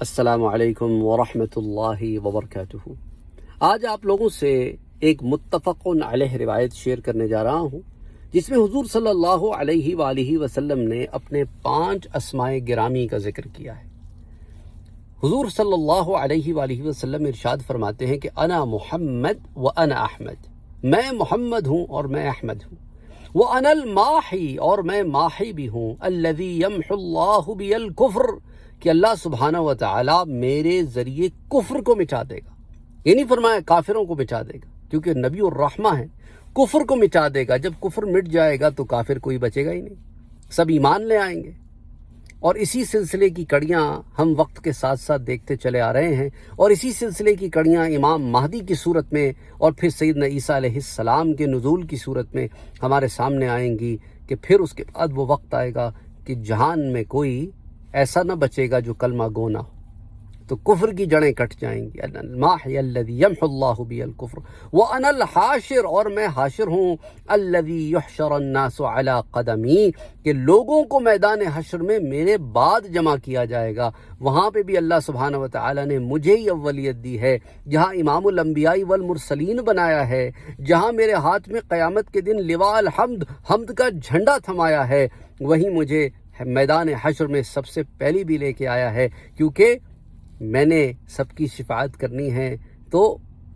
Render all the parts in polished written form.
السلام علیکم ورحمۃ اللہ وبرکاتہ۔ آج آپ لوگوں سے ایک متفق علیہ روایت شیئر کرنے جا رہا ہوں، جس میں حضور صلی اللہ علیہ وآلہ وسلم نے اپنے 5 اسماء گرامی کا ذکر کیا ہے۔ حضور صلی اللہ علیہ وآلہ وسلم ارشاد فرماتے ہیں کہ انا محمد و انا احمد، میں محمد ہوں اور میں احمد ہوں، وَأَنَا الْمَاحِي اور میں ماحی بھی ہوں، الَّذِي يَمْحُ اللَّهُ بِيَ الْكُفْرَ کہ اللہ سبحانہ و تعالی میرے ذریعے کفر کو مٹا دے گا۔ یہ نہیں فرمایا کافروں کو مٹا دے گا، کیونکہ نبی الرحمہ ہے، کفر کو مٹا دے گا۔ جب کفر مٹ جائے گا تو کافر کوئی بچے گا ہی نہیں، سب ایمان لے آئیں گے۔ اور اسی سلسلے کی کڑیاں ہم وقت کے ساتھ ساتھ دیکھتے چلے آ رہے ہیں، اور اسی سلسلے کی کڑیاں امام مہدی کی صورت میں اور پھر سیدنا عیسیٰ علیہ السلام کے نزول کی صورت میں ہمارے سامنے آئیں گی، کہ پھر اس کے بعد وہ وقت آئے گا کہ جہان میں کوئی ایسا نہ بچے گا جو کلمہ گو نہ ہو، تو کفر کی جڑیں کٹ جائیں گی۔ الماحی الذی یمحو اللہ بی الکفر وانا الحاشر اور میں حاشر ہوں، الذی یحشر الناس علی قدمی کہ لوگوں کو میدان حشر میں میرے بعد جمع کیا جائے گا۔ وہاں پہ بھی اللہ سبحانہ و تعالی نے مجھے ہی اولیت دی ہے، جہاں امام الانبیاء والمرسلین بنایا ہے، جہاں میرے ہاتھ میں قیامت کے دن لواء الحمد، حمد کا جھنڈا تھمایا ہے، وہیں مجھے میدان حشر میں سب سے پہلی بھی لے کے آیا ہے، کیونکہ میں نے سب کی شفاعت کرنی ہے۔ تو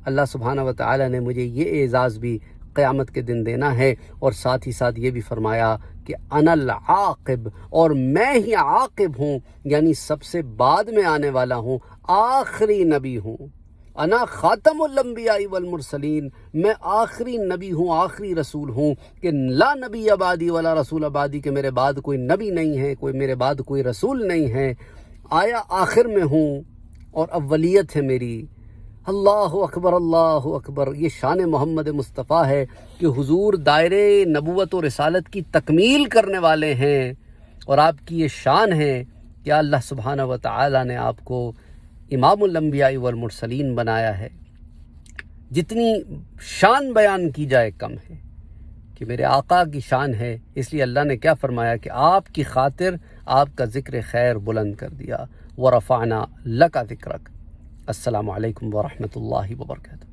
اللہ سبحانہ و تعالی نے مجھے یہ اعزاز بھی قیامت کے دن دینا ہے، اور ساتھ ہی ساتھ یہ بھی فرمایا کہ انا العاقب اور میں ہی عاقب ہوں، یعنی سب سے بعد میں آنے والا ہوں، آخری نبی ہوں۔ انا خاتم الانبیاء والمرسلین، میں آخری نبی ہوں، آخری رسول ہوں، کہ لا نبی بعدی ولا رسول بعدی کہ میرے بعد کوئی نبی نہیں ہے، کوئی میرے بعد کوئی رسول نہیں ہے، آیا آخر میں ہوں اور اولیت ہے میری۔ اللہ اکبر اللہ اکبر۔ یہ شان محمد مصطفیٰ ہے کہ حضور دائرے نبوت و رسالت کی تکمیل کرنے والے ہیں، اور آپ کی یہ شان ہے کہ اللہ سبحانہ و تعالی نے آپ کو امام الانبیاء والمرسلین بنایا ہے۔ جتنی شان بیان کی جائے کم ہے، کہ میرے آقا کی شان ہے، اس لیے اللہ نے کیا فرمایا کہ آپ کی خاطر آپ کا ذکر خیر بلند کر دیا، وَرَفَعْنَا لَكَ ذِكْرَكَ۔ السلام علیکم ورحمۃ اللہ وبرکاتہ۔